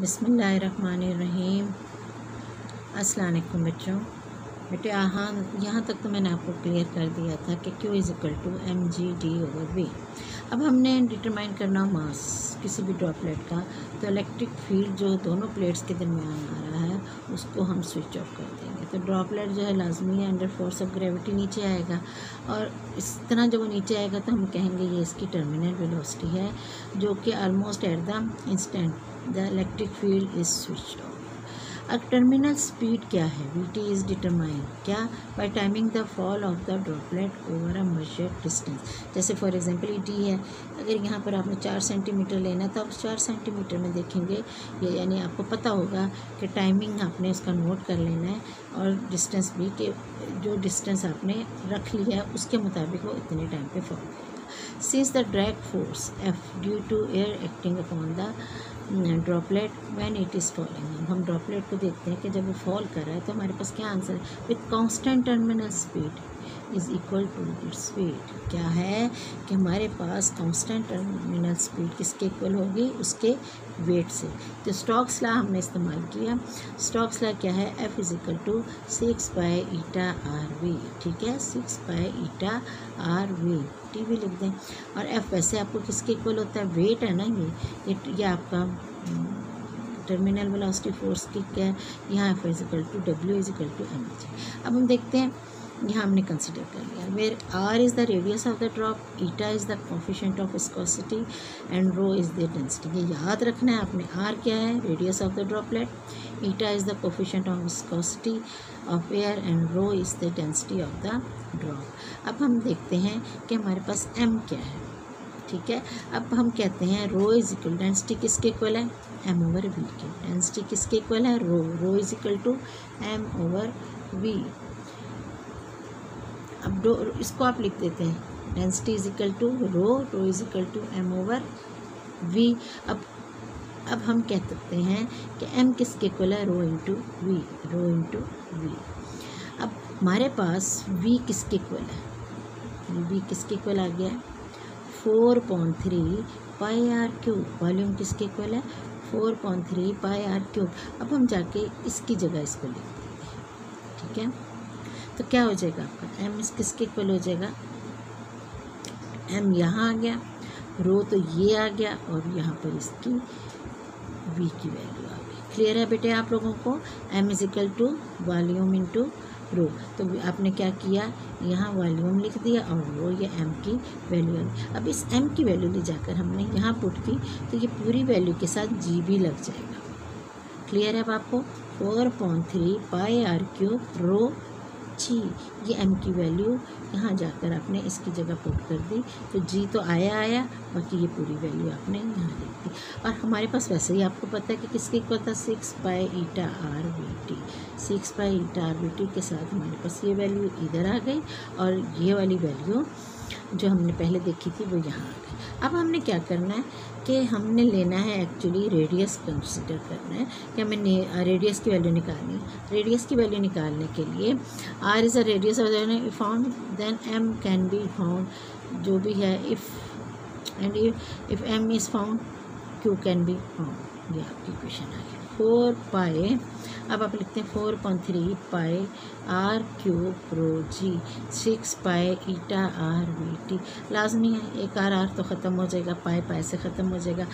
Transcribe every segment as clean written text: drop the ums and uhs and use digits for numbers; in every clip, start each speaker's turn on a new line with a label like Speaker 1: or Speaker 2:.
Speaker 1: बिस्मिल्लाहिर्रहमानिर्रहीम। अस्सलाम वालेकुम बच्चों। बेटे यहाँ तक तो मैंने आपको क्लियर कर दिया था कि Q is equal to mg/v। अब हमने डिटरमाइन करना मास किसी भी ड्रॉपलेट का, तो इलेक्ट्रिक फील्ड जो दोनों प्लेट्स के दरमियान आ रहा है उसको हम स्विच ऑफ कर देंगे। तो ड्रॉपलेट जो है लाजमी है अंडर फोर्स ऑफ ग्रेविटी नीचे आएगा, और इस तरह जब वो नीचे आएगा तो हम कहेंगे ये इसकी टर्मिनल वेलोसिटी है, जो कि almost at the instant the electric field is switched off. अब टर्मिनल स्पीड क्या है? Vt इज़ डिटरमाइन क्या? By timing the fall of the droplet over a measured distance. जैसे फॉर एग्जांपल T है, अगर यहाँ पर आपने 4 सेंटीमीटर लेना तो आप 4 सेंटीमीटर में देखेंगे, ये यानी आपको पता होगा कि टाइमिंग आपने उसका नोट कर लेना है, और डिस्टेंस भी कि जो डिस्टेंस आपने रख लिया है उसके मुताबिक वो इतने टाइम पे फॉल करेगा। Since the drag force F due to air acting upon the droplet when it is falling, हम ड्रॉपलेट को देखते हैं कि जब वो फॉल कर रहा है तो हमारे पास क्या आंसर है? With constant terminal speed is equal to its speed. क्या है कि हमारे पास कांस्टेंट टर्मिनल स्पीड किसके इक्वल होगी? उसके वेट से। तो स्टोक्स लॉ हमने इस्तेमाल किया। स्टोक्स लॉ क्या है? F is equal to 6/η/RV। ठीक है, 6/η/RV टी भी लिख दें। और F वैसे आपको किसके इक्वल होता है? वेट है ना, ये आपका टर्मिनल वेलोसिटी फोर्स की क्या है? यहाँ F is equal to W is equal to mg। अब हम देखते हैं, यहाँ हमने कंसिडर कर लिया where R is the radius of the drop, eta is the coefficient of viscosity and rho is the density. ये याद रखना है आपने। R क्या है? Radius of the droplet, eta is the coefficient of viscosity of air and rho is the density of the drop. अब हम देखते हैं कि हमारे पास M क्या है। ठीक है, अब हम कहते हैं रो इज इक्वल, डेंसिटी किसके इक्वल है? M/V की। डेंसिटी किसके इक्वल है? Rho is equal to M/V। अब इसको आप लिख देते हैं, density is equal to rho is equal to M/V। अब हम कह सकते हैं कि M किसके इक्वल है? Rho into we. अब हमारे पास V किसके इक्वल है? V किसके इक्वल आ गया है? 4/3 πr³। वॉल्यूम किसके इक्वल है? 4/3 πr³। अब हम जाके इसकी जगह इसको लिख देंगे। ठीक है, तो क्या हो जाएगा आपका? M इस किसके इक्वल हो जाएगा? M यहाँ आ गया, रो तो ये आ गया, और यहाँ पर इसकी V की वैल्यू आ गई। क्लियर है बेटे आप लोगों को? M is equal to volume into rho. तो आपने क्या किया? यहाँ वॉल्यूम लिख दिया और रो, ये M की वैल्यू आई। अब इस M की वैल्यू ले जाकर हमने यहाँ पुट की, तो ये पूरी वैल्यू के साथ G भी लग जाएगा। क्लियर है अब आपको? 4/3 πr³ रो G, ये M की वैल्यू यहाँ जाकर आपने इसकी जगह पुट कर दी, तो G तो आया, बाकी ये पूरी वैल्यू आपने यहाँ लिख दी। और हमारे पास वैसे ही आपको पता है कि किसके इक्वल था? 6/η/RVT। 6/η/RVT के साथ हमारे पास ये वैल्यू इधर आ गई, और ये वाली वैल्यू जो हमने पहले देखी थी वो यहाँ आ गई। अब हमने क्या करना है कि हमने लेना है, एक्चुअली रेडियस कंसिडर करना है कि हमें रेडियस की वैल्यू निकालनी है। रेडियस की वैल्यू निकालने के लिए R is a radius of found, then M can be found, जो भी है, if M is found Q can be found. ये आपकी क्वेश्चन आ गया। 4 अब आप लिखते हैं 4/3 πr³ रो G, 6/η/RVT। लाजमी है, एक R तो ख़त्म हो जाएगा, पाई से ख़त्म हो जाएगा।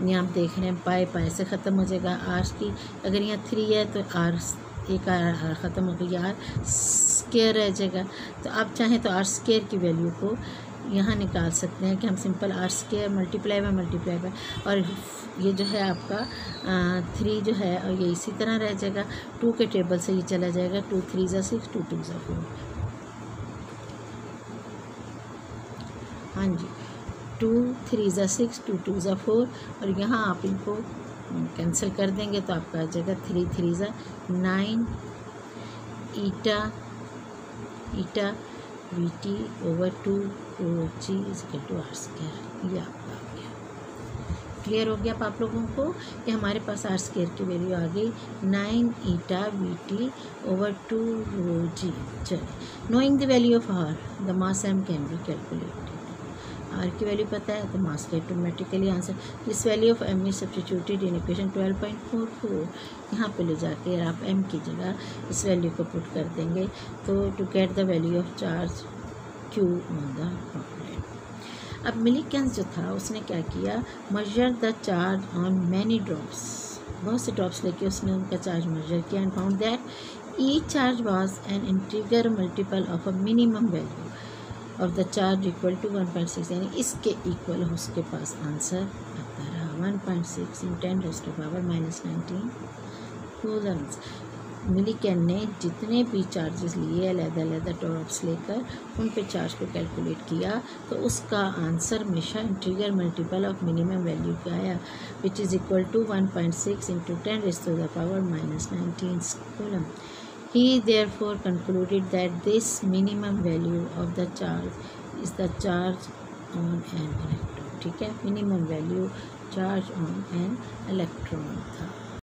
Speaker 1: यहाँ आप देख रहे हैं पाई से ख़त्म हो जाएगा। R की अगर यहाँ 3 है तो R, एक R ख़त्म हो गई, R स्क्वायर रह जाएगा। तो आप चाहें तो R स्क्वायर की वैल्यू को यहाँ निकाल सकते हैं कि हम simple R square multiply by, और ये जो है आपका 3 जो है, और ये इसी तरह रह जाएगा। 2 के टेबल से ये चला जाएगा, 2 3 ज़ा 6, 2 2 ज़ा 4। हाँ जी, 2 3 ज़ा 6, 2 2 ज़ा 4, और यहाँ आप इनको कैंसिल कर देंगे तो आपका आ जाएगा 3 3 ज़ा 9 eta VT over 2 rho G is equal to R square. ये आपका आ गया। क्लियर हो गया आप लोगों को कि हमारे पास R स्क्वायर की वैल्यू आ गई 9 η VT over 2 रो G। चलिए, knowing the value of R, the mass M can be calculated. R की वैल्यू पता है तो मास का automatically answer. This value of M is substituted in equation 12.44। यहाँ पे ले जाके आप एम की जगह इस वैल्यू को पुट कर देंगे तो to get the value of charge Q on the droplet. अब मिलीकेंस जो था उसने क्या किया, measure the charge on many drops, बहुत से ड्रॉप्स लेके उसने उनका चार्ज मेजर किया and found that each charge was an integral multiple of a minimum value of the charge equal to 1.6, यानी इसके इक्वल उसके पास आंसर आता रहा 1.6 इन 10⁻⁻19 कूलम्स। मिलीकेन ने जितने भी चार्जेस लिए अलग-अलग ड्रॉप्स लेकर उन पे चार्ज को कैलकुलेट किया तो उसका आंसर हमेशा integral multiple of minimum value का आया which is equal to 1.6 into 10⁻⁻19 coulomb. He therefore concluded that this minimum value of the charge is the charge on an electron। ठीक है, minimum value charge on an electron था।